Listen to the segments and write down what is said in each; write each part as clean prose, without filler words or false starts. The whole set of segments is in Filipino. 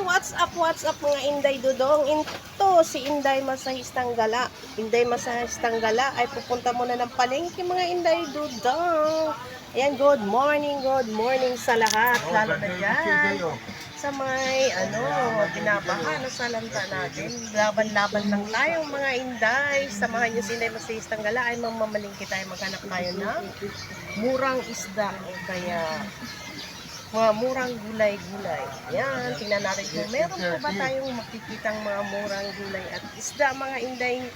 What's up mga Inday Dudong? Ito si Inday Masahistang Gala. Inday Masahistang Gala ay pupunta muna ng palengke mga Inday Dudong. Ayan, good morning sa lahat. Lalo na dyan sa may tinabahan na salanta natin. Laban-laban lang tayong mga Inday. Samahan nyo si Inday Masahistang Gala ay mamamalingki tayo. Maghanap tayo ng murang isda o kaya mga murang gulay-gulay. Ayan, tingnan natin kung meron po ba tayong makikitang mga murang gulay at isda mga Inday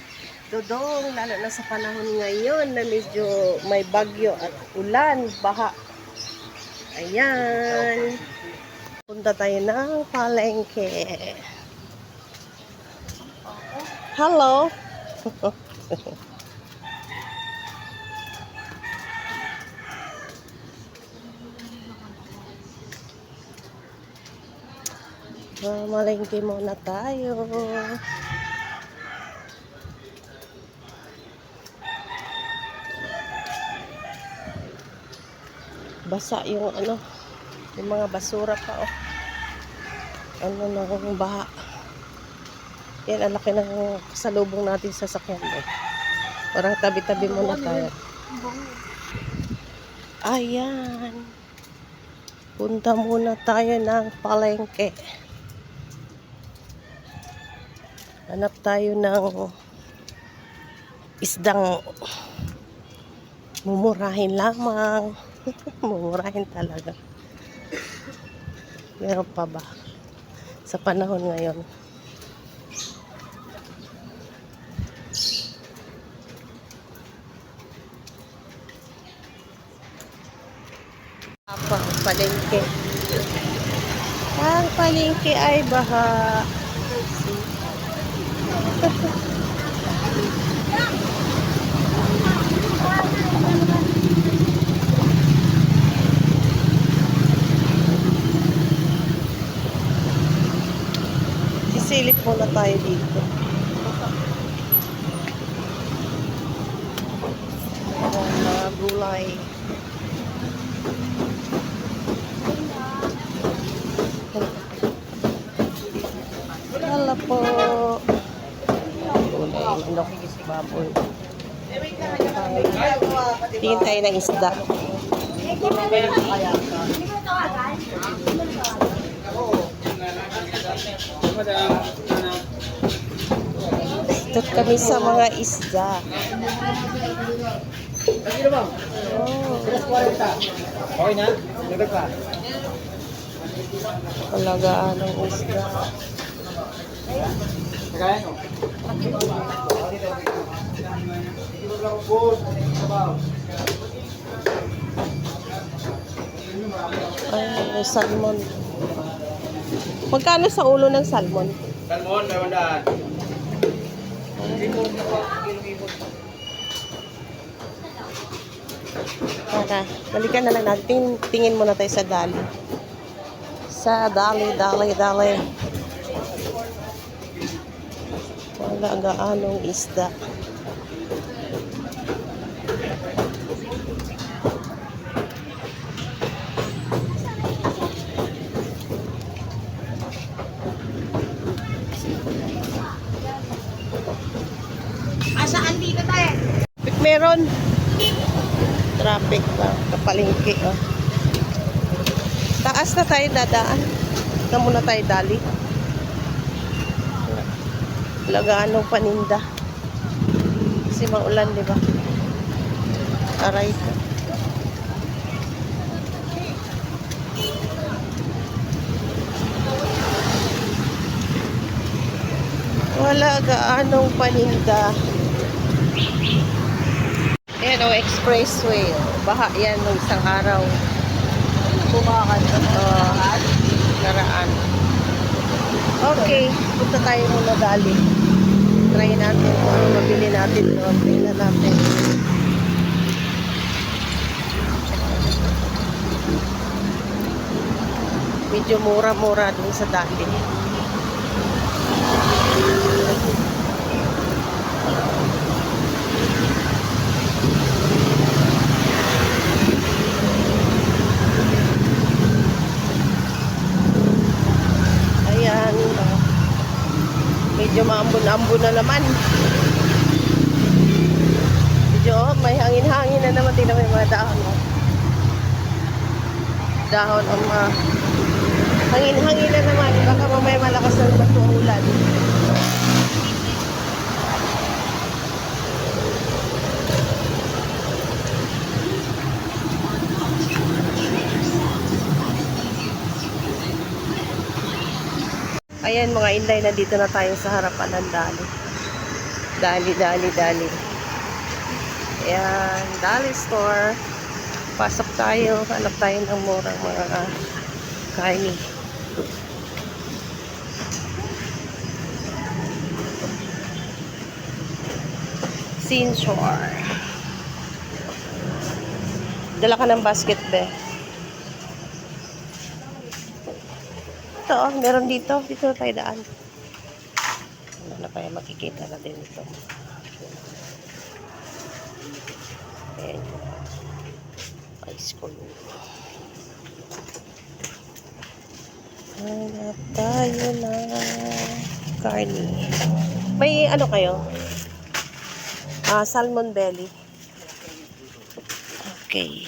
Dudong, lalo na sa panahon ngayon na medyo may bagyo at ulan, baha. Ayan, punta tayo ng palengke. Hello. Malengke muna tayo. Basa yung yung mga basura pa ng baha. Yan, ang laki ng kasalubong natin sa sakyan Parang tabi-tabi muna tayo. Ayan. Punta muna tayo ng palengke. Hanap tayo ng isdang mumurahin lamang. Mumurahin talaga. Meron pa ba sa panahon ngayon? Ang palengke. Ang palengke ay baha. Sisilip muna tayo dito. Mga gulay. Hala po. Manok, baboy. Tingin tayo ng isda. Dito kami sa mga isda. Okay na? Nagdag pa? Palagaan ng isda. Kaya no? Ay, may salmon. Magkano sa ulo ng salmon? Salmon, may 100. Tara, balikan na lang natin. Tingin muna tayo sa dali. Sa dali. Wala gaanong isda. Saan dito tayo? Meron. Traffic pa. Kapalingki. Taas na tayo dadaan. Na muna tayo dali. Lagaan ng paninda. Kasi maulan, di ba? Aray ka. Wala gaanong paninda. Ayan expressway. Baha yan ng isang araw. Bumakan. Naraan. Okay, punta tayo muna dali. Try natin kung ano mabili natin doon. Tingnan natin. Medyo mura-mura dun sa dali. Ayan. Ambon-ambon na naman. Medyo, may hangin-hangin na naman. Tingnan mo yung mga dahon. Oh. Dahon, hangin-hangin na naman. Baka mamaya malakas na naman itong ulan. Ayan mga inday, nandito na tayo sa harapan ng Dali. Dali. Ayan, Dali Store. Pasok tayo, hanap tayo ng murang mga kaini. Sinshore. Dala ka ng basket, be. Ito, meron dito. Dito na tayo daan. Ano na kaya makikita natin ito. Ayan yung ice cream. Hanap tayo na carne. May ano kayo? Salmon belly. Okay.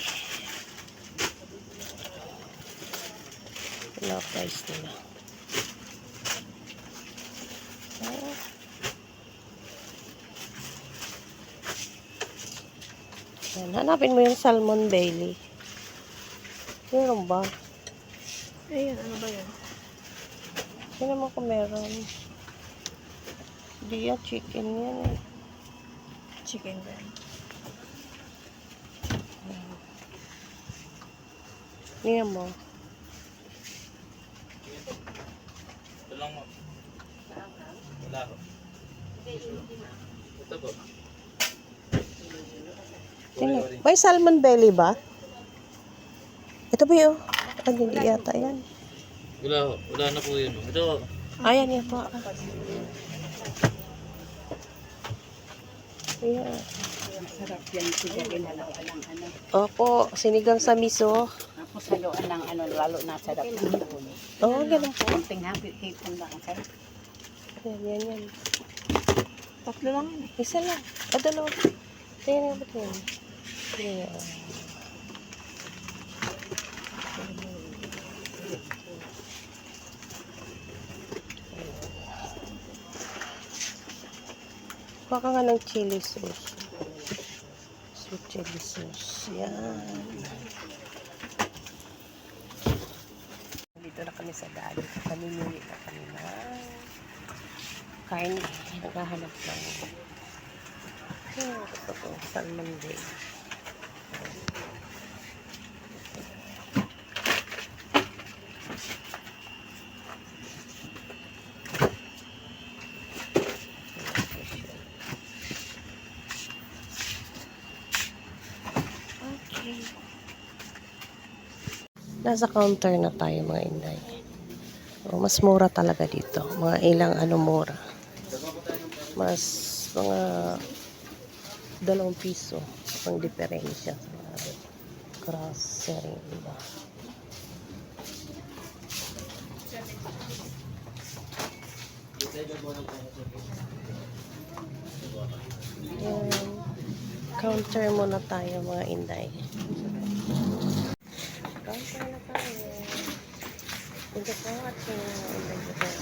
Ano price nila? Yan, hanapin mo yung salmon belly. Meron ba? Ayun, ano ba yun? Tingnan mo kung meron. Hindi yan, chicken yan eh. Chicken ba? Tingnan mo. Ito lang mo. Wala ko. Ito po. Tingnan. May salmon belly ba? Ito ba yun? Ano, hindi yata yan. Wala na po yun. Ito. Ayan yan po. Ayan. Sarap yan. Sigarin na lang ano. Opo, sinigang sa miso. Tapos haluan ng ano, lalo na sarap ng hipon. Oo, ganun po. Kunting hipon lang. Sarap. Yan. Tatlo lang yun. Isa lang. O, dalawa. Tingnan nga ba ito yun? Ayan. Kuha ka nga ng chili sauce. Sweet chili sauce. Yan. Dito na kami sa daan. Namimili na kami ng kain. Naghahanap ng ito po, salmon day. Okay. Nasa counter na tayo mga inday. O, mas mura talaga dito. Mga ilang mura. Mas mga 2 piso ang diferensya sa mga grocery, diba? Yan. Counter muna tayo mga inday. Counter na tayo. Thank you for watching mga inday.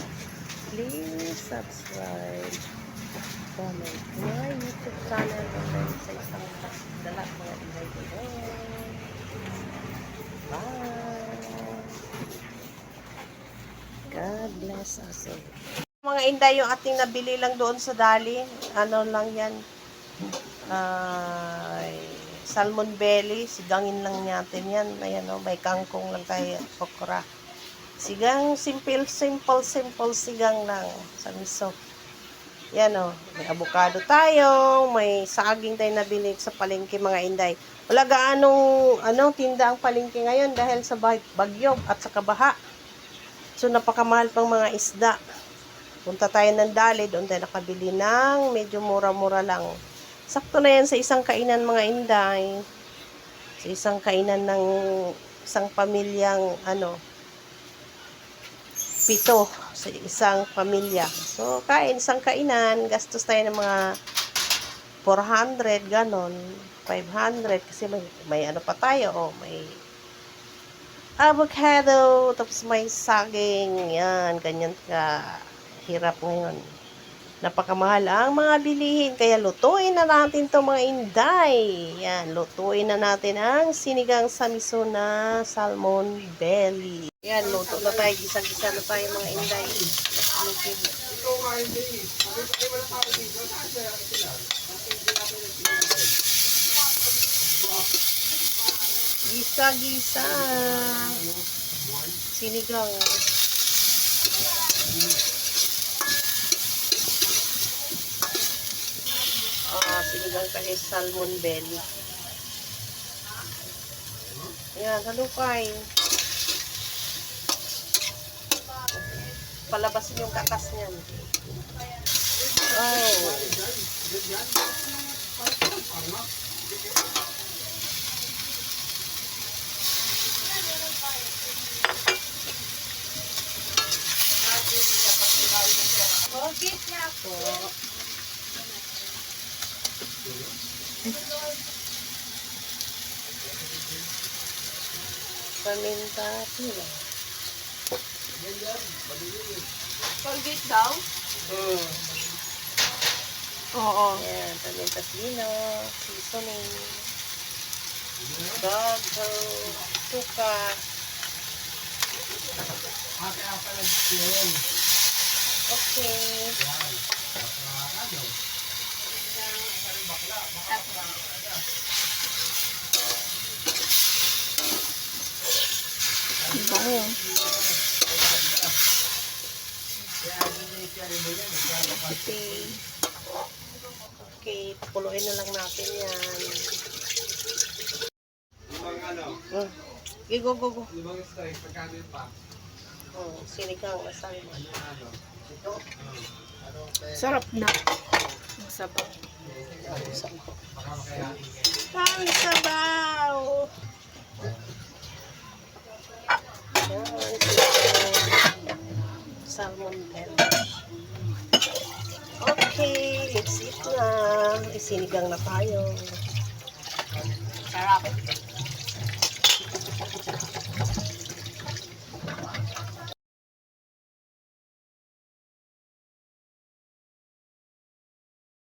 Please subscribe, comment my YouTube channel and then sa isang dalat mga inday dito. Bye! God bless us all. Mga inday, yung ating nabili lang doon sa Dali, ano lang yan, salmon belly, sigangin lang natin yan. Ayan o, may kangkong lang tayo, okra. Sigang, simple sigang lang sa miso. Yan o, may avocado tayo, may saging tayo nabili sa palengke mga inday. Wala gaanong tinda ang palengke ngayon dahil sa bagyo at sa kabaha. So napakamahal pang mga isda. Punta tayo ng Dali, doon tayo nakabili ng medyo mura-mura lang. Sakto na yan sa isang kainan mga inday. Sa isang kainan ng isang pamilyang 7 sa isang pamilya. So, isang kainan, gastos tayo ng mga 400, ganon, 500, kasi may ano pa tayo, may avocado, tapos may saging, yan, ganyan ka, hirap ngayon. Napakamahal ang mga bilihin, kaya lutuin na natin to mga inday. Yan, lutuin na natin ang sinigang samiso na salmon belly. Yan, luto na tayo, gisang-gisa na tayo mga inday. Gisa-gisa. Sinigang. Sinigang kasi salmon belly. Yan, halukay. Palabasin yung katas niyan. Oh. Bakit niya po? Paminta pila. Colgate daw? Oo. Ayan, paminta pila, seasoning, bago, suka. Okay. Bango. Okay, pakuluin na lang natin yan. Okay, go. Sinigang na salmon. Sarap na. Ang sabaw. Ang sabaw! Yan, salmon belly. Okay, let's eat na. Isinigang na tayo. Sarap.